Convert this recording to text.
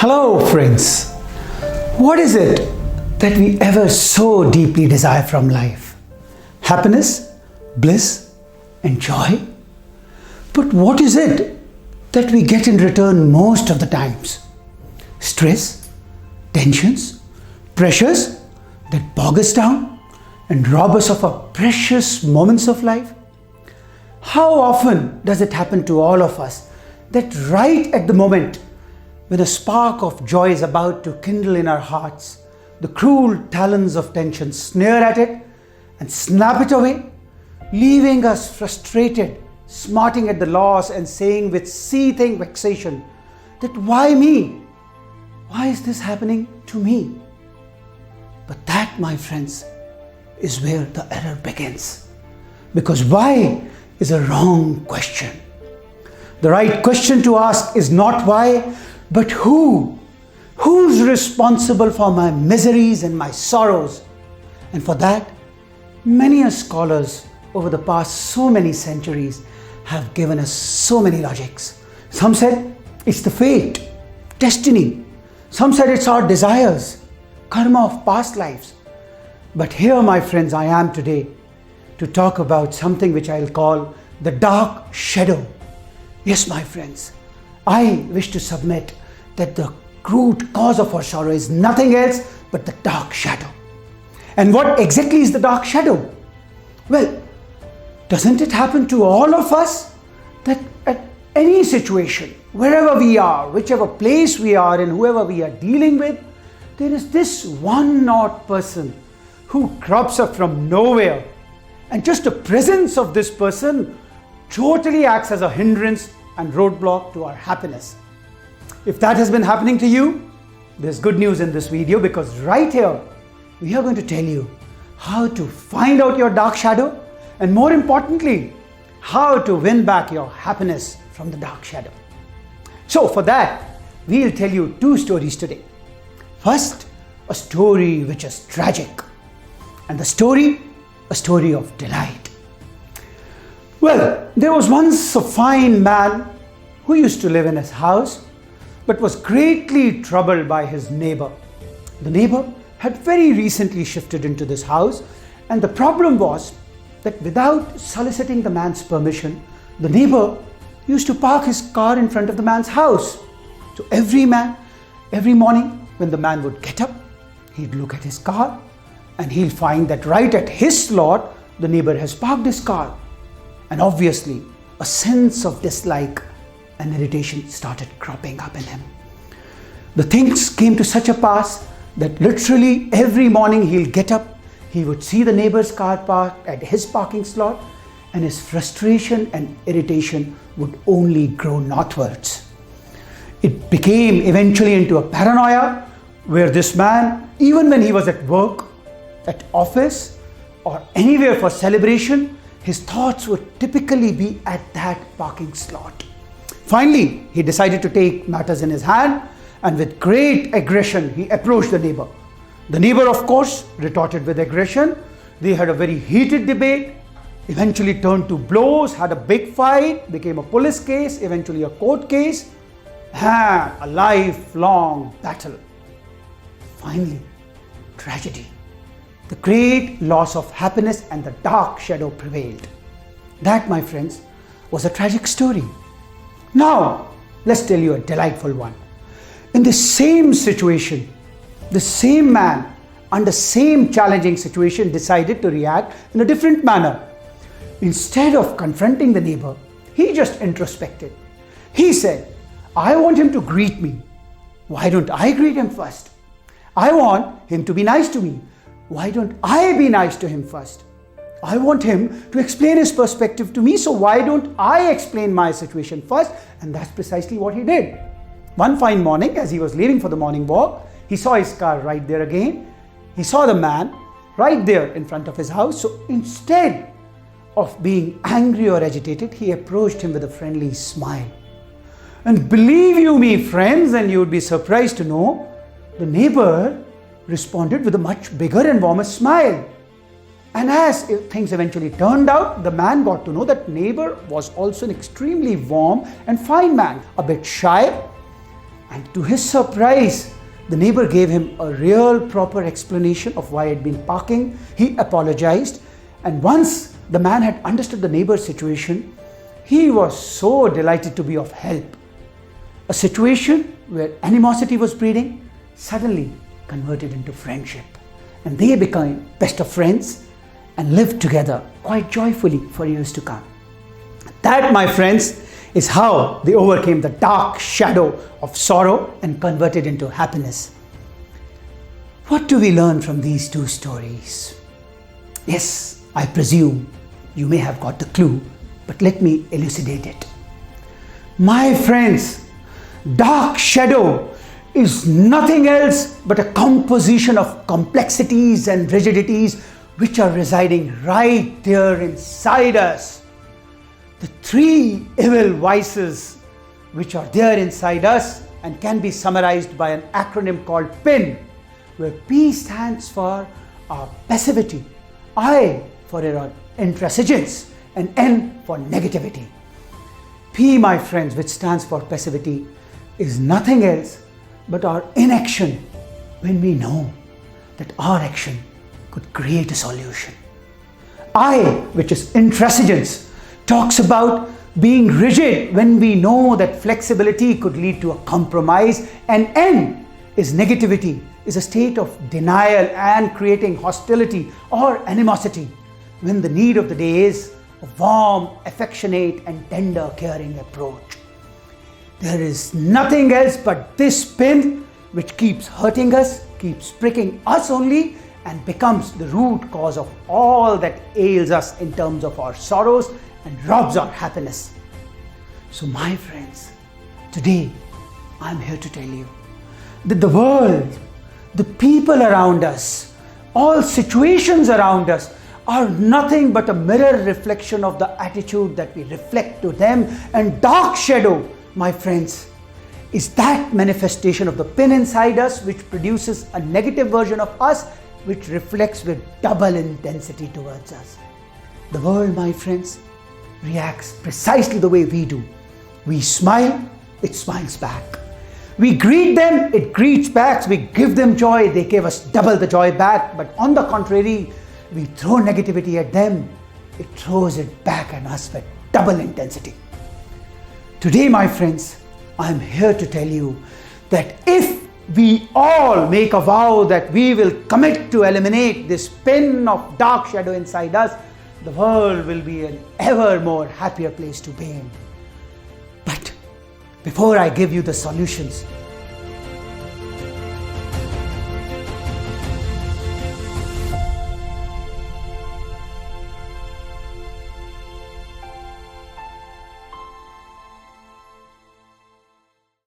Hello friends, what is it that we ever so deeply desire from life? Happiness, bliss and joy? But what is it that we get in return most of the times? Stress, tensions, pressures that bog us down and rob us of our precious moments of life? How often does it happen to all of us that right at the moment when a spark of joy is about to kindle in our hearts, the cruel talons of tension snare at it and snap it away, leaving us frustrated, smarting at the loss and saying with seething vexation that why me? Why is this happening to me? But that, my friends, is where the error begins. Because why is a wrong question. The right question to ask is not why, but who? Who's responsible for my miseries and my sorrows? And for that, many scholars over the past so many centuries have given us so many logics. Some said it's the fate, destiny. Some said it's our desires, karma of past lives. But here, my friends, I am today to talk about something which I'll call the dark shadow. Yes, my friends, I wish to submit that the root cause of our sorrow is nothing else but the dark shadow. And what exactly is the dark shadow? Well, doesn't it happen to all of us that at any situation, wherever we are, whichever place we are and whoever we are dealing with, there is this one odd person who crops up from nowhere, and just the presence of this person totally acts as a hindrance and roadblock to our happiness. If that has been happening to you, there's good news in this video, because right here we are going to tell you how to find out your dark shadow, and more importantly, how to win back your happiness from the dark shadow. So for that, we'll tell you two stories today. First, a story which is tragic, and the story, a story of delight. Well, there was once a fine man who used to live in his house, but was greatly troubled by his neighbor. The neighbor had very recently shifted into this house, and the problem was that without soliciting the man's permission, the neighbor used to park his car in front of the man's house. So every morning when the man would get up, he'd look at his car and he'll find that right at his slot, the neighbor has parked his car. And obviously, a sense of dislike and irritation started cropping up in him. The things came to such a pass that literally every morning he'll get up, he would see the neighbor's car parked at his parking slot, and his frustration and irritation would only grow northwards. It became eventually into a paranoia where this man, even when he was at work, at office, or anywhere for celebration, his thoughts would typically be at that parking slot. Finally, he decided to take matters in his hand, and with great aggression, he approached the neighbor. The neighbor, of course, retorted with aggression. They had a very heated debate, eventually turned to blows, had a big fight, became a police case, eventually a court case, and a lifelong battle. Finally, tragedy. The great loss of happiness and the dark shadow prevailed. That, my friends, was a tragic story. Now, let's tell you a delightful one. In the same situation, the same man under same challenging situation decided to react in a different manner. Instead of confronting the neighbor, he just introspected. He said, I want him to greet me. Why don't I greet him first? I want him to be nice to me. Why don't I be nice to him first? I want him to explain his perspective to me, so why don't I explain my situation first? And that's precisely what he did. One fine morning, as he was leaving for the morning walk, he saw his car right there again. He saw the man right there in front of his house. So instead of being angry or agitated, he approached him with a friendly smile. And believe you me, friends, and you would be surprised to know, the neighbor responded with a much bigger and warmer smile. And as things eventually turned out, the man got to know that neighbor was also an extremely warm and fine man, a bit shy, And to his surprise, the neighbor gave him a real proper explanation of why he had been parking. He apologized, and once the man had understood the neighbor's situation, he was so delighted to be of help. A situation where animosity was breeding suddenly converted into friendship, and they became best of friends and lived together quite joyfully for years to come. That, my friends, is how they overcame the dark shadow of sorrow and converted into happiness. What do we learn from these two stories? Yes, I presume you may have got the clue, but let me elucidate it. My friends, dark shadow is nothing else but a composition of complexities and rigidities which are residing right there inside us. The three evil vices which are there inside us and can be summarized by an acronym called PIN, where P stands for our passivity, I for our intransigence, and N for negativity. P, my friends, which stands for passivity, is nothing else but our inaction when we know that our action could create a solution. I, which is intransigence, talks about being rigid when we know that flexibility could lead to a compromise, and N is negativity, is a state of denial and creating hostility or animosity when the need of the day is a warm, affectionate and tender, caring approach. There is nothing else but this pin which keeps hurting us, keeps pricking us only, and becomes the root cause of all that ails us in terms of our sorrows and robs our happiness. So my friends, today I'm here to tell you that the world, the people around us, all situations around us are nothing but a mirror reflection of the attitude that we reflect to them, and dark shadow, my friends, is that manifestation of the pin inside us which produces a negative version of us which reflects with double intensity towards us. The world, my friends, reacts precisely the way we do. We smile, it smiles back. We greet them, it greets back. We give them joy, they give us double the joy back. But on the contrary, we throw negativity at them, it throws it back at us with double intensity. Today, my friends, I am here to tell you that if we all make a vow that we will commit to eliminate this pin of dark shadow inside us, the world will be an ever more happier place to be in. But before I give you the solutions,